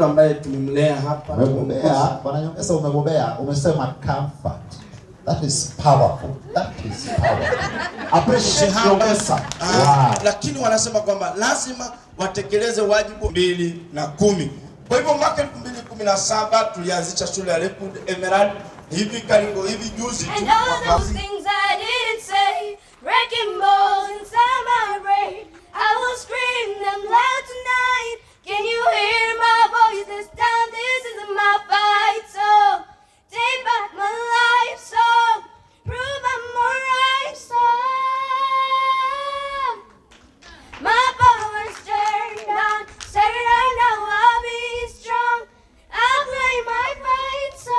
mtoto ambaye tulimlea hapa. Umebobea, Bwana Nyongesa, umebobea, umesema comfort. That is powerful. That is powerful. Appreciate Nyongesa. Wow. Lakini wanasema kwamba lazima watekeleze wajibu 2010. Kwa hivyo mwaka 2017 tulianzisha shule ya Lakewood Premier hivi karibu hivi juzi tu. Wrecking balls inside my brain. I will scream them loud tonight. Can you hear my voice this time? This isn't my fight, so take back my life, so prove I'm alright, so my power's turned on. Say right now I'll be strong. I'll play my fight, so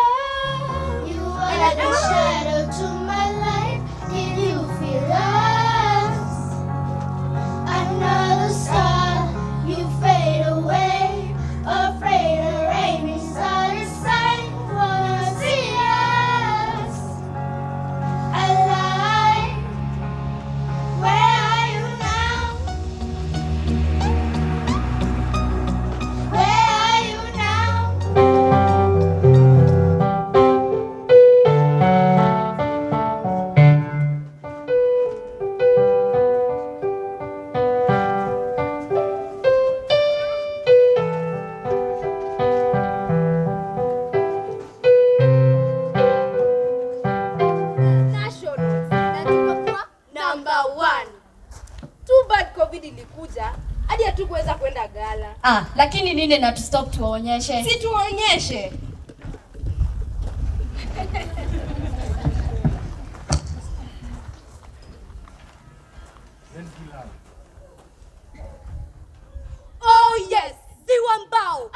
you are the shadow to my life. Did you feel lost? Another star, you fade away. Afraid of rain inside a sign. Wanna see us alive? Where are you now? Where are you now? Number 1. Too bad COVID ilikuja hadi hatukuweza kwenda gala. Lakini nini na tu stop tuonyeshe? Si tuonyeshe. Oh yes, Ziwambao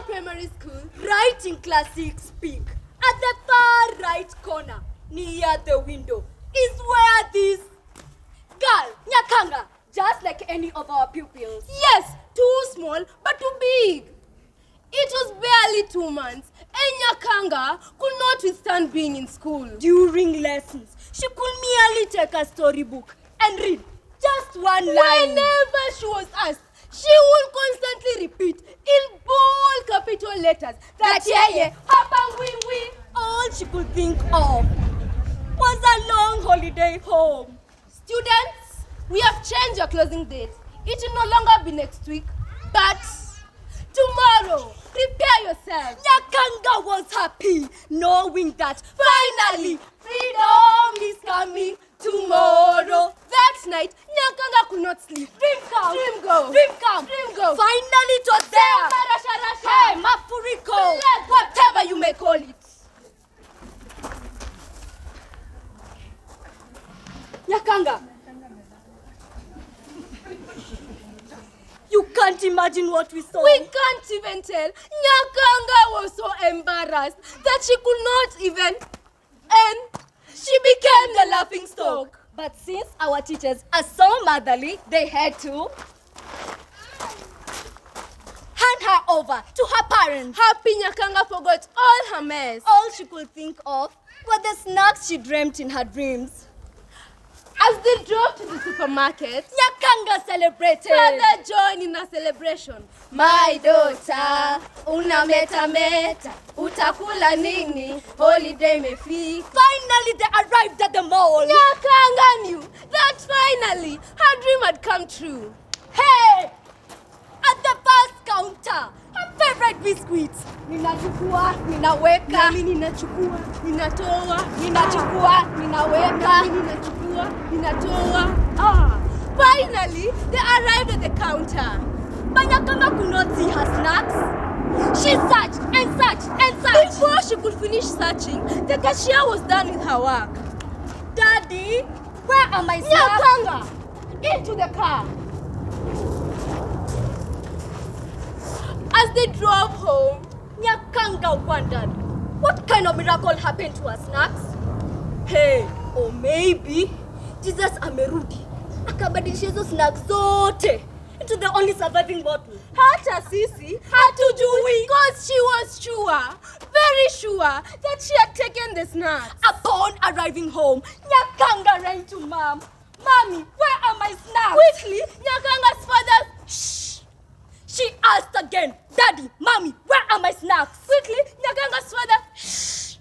Primary School, right in class 6 peak. At the far right corner, near the window, is where this girl, Nyakanga, just like any of our pupils. Yes, too small but too big. It was barely 2 months, and Nyakanga could not withstand being in school. During lessons, she could merely take a storybook and read just one line. Whenever she was asked, she would constantly repeat in bold capital letters that yeye, hapangwingwi. All she could think of was a long holiday home. Students, we have changed your closing date. It will no longer be next week, but tomorrow. Prepare yourself. Nyakanga was happy knowing that finally freedom is coming tomorrow. That night, Nyakanga could not sleep. Dream come. Dream go. Dream come. Dream go. Finally it was there. Hey, mafuriko. Whatever you may call it. Nyakanga. You can't imagine what we saw. We can't even tell. Nyakanga was so embarrassed that she could not even, and she became the laughing stock. But since our teachers are so motherly, they had to hand her over to her parents. Happy Nyakanga forgot all her mess. All she could think of were the snacks she dreamt in her dreams. As they drove to the supermarket, Nyakanga celebrated. Brother joined in a celebration. My daughter, una meta, utakula nini, holiday mefika. Finally they arrived at the mall. Nyakanga knew that finally her dream had come true. Hey! At the first counter, her favorite biscuits. Ninachukua, ninaweka. Mimi ninachukua, ninatoa. Ninachukua, ninaweka. Mimi ninachukua, ninatoa. Finally, they arrived at the counter. But Nyakanga could not see her snacks. She searched and searched and searched. Before she could finish searching, the cashier was done with her work. Daddy, where are my snacks? Nyakanga, into the car. As they drove home, Nyakanga wondered, what kind of miracle happened to her snacks? Hey, or maybe Jesus amerudi akabadilisha hizo snacks zote into the only surviving bottle. Hata sisi hatujui, because she was sure, very sure, that she had taken the snacks. Upon arriving home, Nyakanga ran to Mom. Mommy, where are my snacks? Quickly, Nyakanga's father, shh. She asked again, Daddy, Mommy, where are my snacks? Quickly, Nyakanga's father. Shh.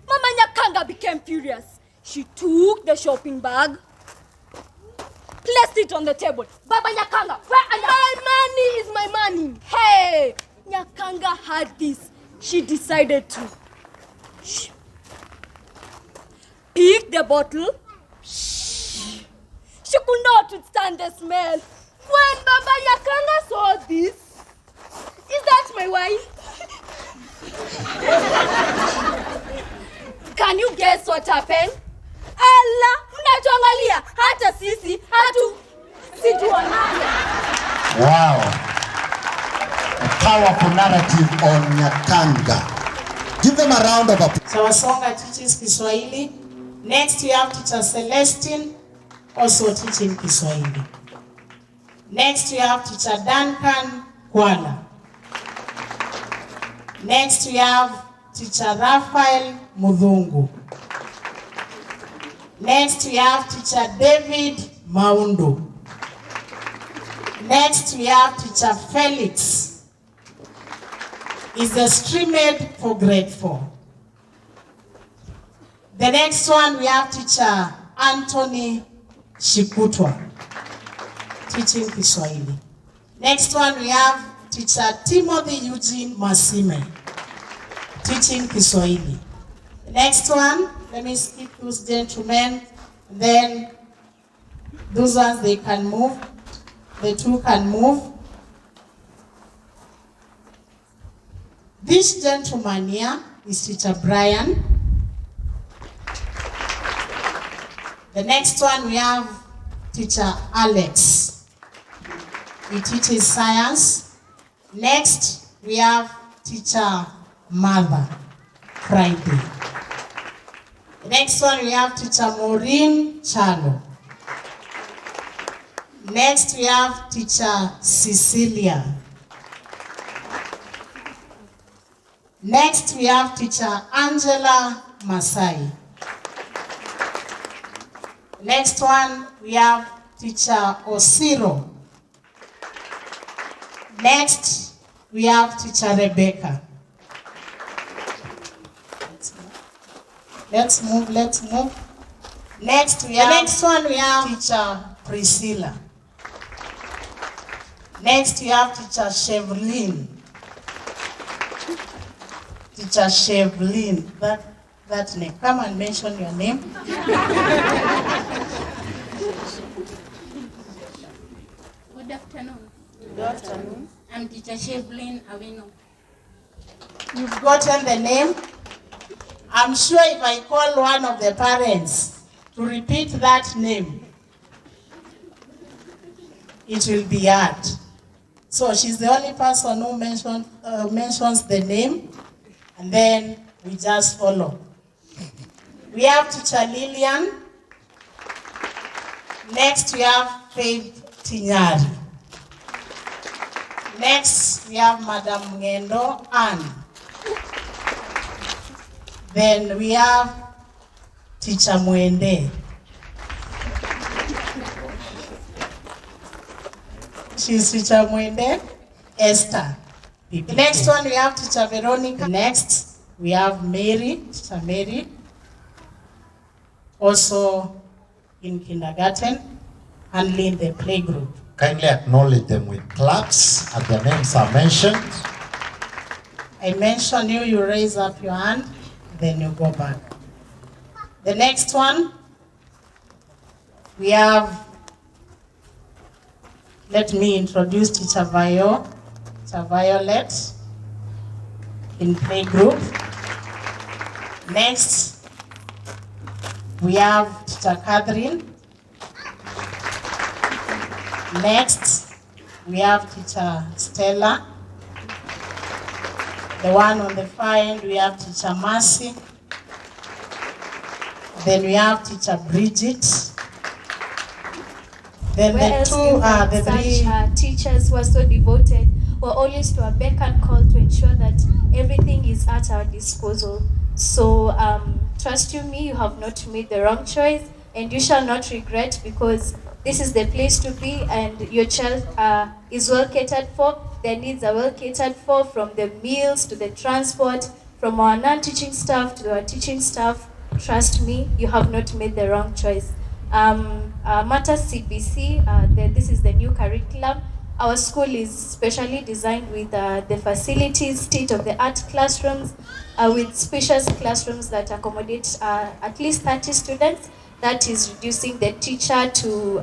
Mama Nyakanga became furious. She took the shopping bag, placed it on the table. Baba Nyakanga, where are my money is my money. Hey, Nyakanga had this. She decided to pick the bottle. She could not withstand the smell. When Baba Nyakanga saw this, is that my wine? Can you guess what happened? Allah, mnatuangalia hata sisi situangalia. Wow. A powerful narrative on Nyakanga. Give them a round of applause. Sawasonga teaches Kiswahili. Next we have teacher Celestine, also teaching Kiswahili. Next we have teacher Duncan Kwala. Next we have teacher Raphael Mudhungu. Next we have teacher David Maundo. Next we have teacher Felix. Is the streamed for grade 4. The next one we have teacher Anthony Shikutwa, teaching Kiswahili. Next one we have teacher Timothy Eugene Masime, teaching Kiswahili. The next one, let me skip those gentlemen, then those ones they can move, the two can move. This gentleman here is teacher Brian. The next one we have teacher Alex. He teaches science. Next we have teacher Mother Friday. The next one we have teacher Maureen Chalo. Next we have teacher Cecilia. Next we have teacher Angela Masai. Next one we have teacher Osiro. Next we have teacher Rebecca. Let's move. Next we have next one we have teacher Priscilla. Next we have teacher Chevlin. Teacher Chevlin, that name. Come and mention your name. Good afternoon. Good afternoon. I'm teacher Chevlin Awino. You've gotten the name. I'm sure if I call one of the parents to repeat that name, it will be hard. So she's the only person who mentions the name, and then we just follow. We have teacher Lillian. Next we have Faith Tinyari. Next we have Madam Ngendo Anne. Then we have teacher Mwende. She's teacher Mwende Esther. The next one we have teacher Veronica. Next we have Mary, teacher Mary. Also in kindergarten, handling the playgroup. Kindly acknowledge them with claps as their names are mentioned. I mention you, you raise up your hand, then you go back. The next one, we have, let me introduce teacher Violet in playgroup. Next, we have teacher Catherine. Next, we have teacher Stella. The one on the far end, we have teacher Mercy. Then we have teacher Bridget. Then Whereas the three teachers who are so devoted were always to a beck and call to ensure that everything is at our disposal. So trust you me, you have not made the wrong choice. and you shall not regret, because this is the place to be, and your child is well catered for. Their needs are well catered for, from the meals to the transport, from our non-teaching staff to our teaching staff. Trust me, you have not made the wrong choice. Matters CBC, this is the new curriculum. Our school is specially designed with the facilities, state-of-the-art classrooms, with spacious classrooms that accommodate at least 30 students. That is reducing the teacher to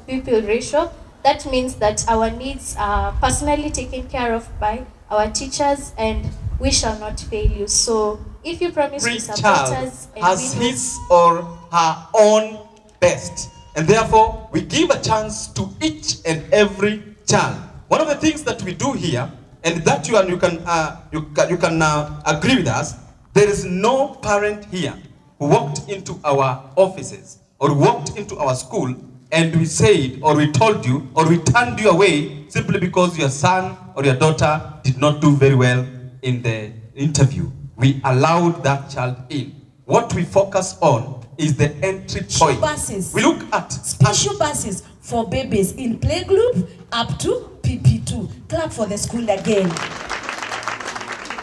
pupil ratio. That means that our needs are personally taken care of by our teachers, and we shall not fail you. So if you promise to support us, and has his or her own best, and therefore we give a chance to each and every child. One of the things that we do here, and that you can agree with us, there is no parent here who walked into our offices or walked into our school and we said, or we told you, or we turned you away simply because your son or your daughter did not do very well in the interview. We allowed that child in. What we focus on is the entry point. Buses. We look at special buses for babies in playgroup up to PP2. Clap for the school again.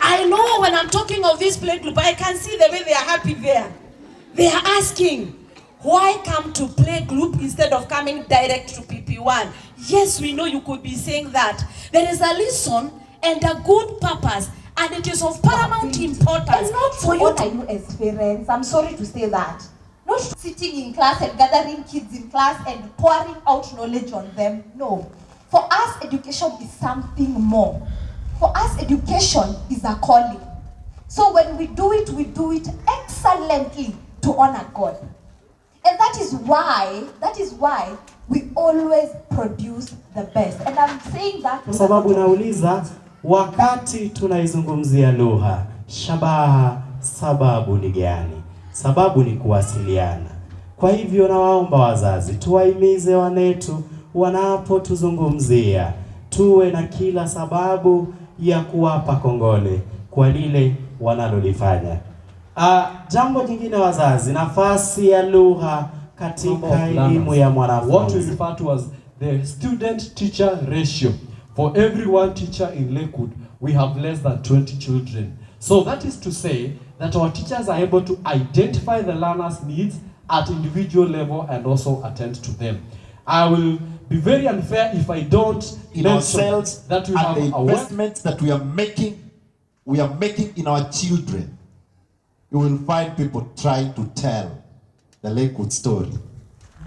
I know when I'm talking of this playgroup, I can see the way they are happy there. They are asking, why come to playgroup instead of coming direct to PP1? Yes, we know you could be saying that. There is a lesson and a good purpose, and it is of paramount importance. And not for you as parents, I'm sorry to say that. Not sitting in class and gathering kids in class and pouring out knowledge on them. No. For us, education is something more. For us, education is a calling. So when we do it excellently to honor God. And that is why we always produce the best. And I'm saying that kwa sababu nauliza, wakati tunaizungumzia lugha, shabaha, sababu ni gani? Sababu ni kuwasiliana. Kwa hivyo nawaomba wazazi, tuwahimize wanetu wanapotuzungumzia, tuwe na kila sababu ya kuwapa kongole kwa lile wanalolifanya. Jambo jingine wazazi, nafasi ya lugha katika elimu ya mwanafunzi. What we refer to as the student-teacher ratio. For every one teacher in Lakewood, we have less than 20 children. So that is to say that our teachers are able to identify the learners' needs at individual level and also attend to them. I will be very unfair if I don't in ourselves that we and have the investments that we are making in our children. You will find people trying to tell the Lakewood story.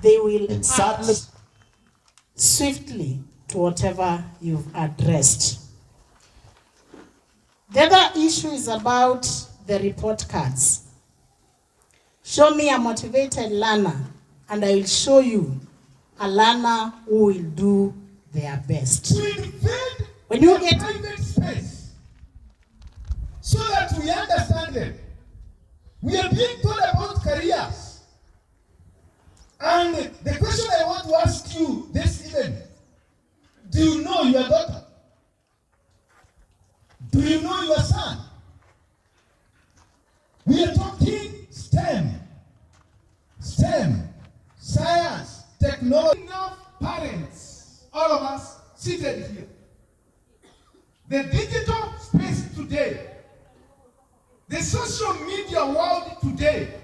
They will and sadly, swiftly to whatever you've addressed. The other issue is about the report cards. Show me a motivated learner, and I will show you a learner who will do their best. When you get private space, so that we understand them. We are being told about careers. And the question I want to ask you this evening, do you know your daughter? Do you know your son? We are talking STEM, science, technology. Enough parents, all of us seated here. The digital space today, the social media world today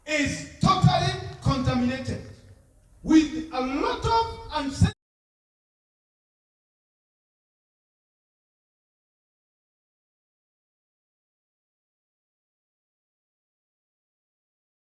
is totally contaminated with a lot of unsafe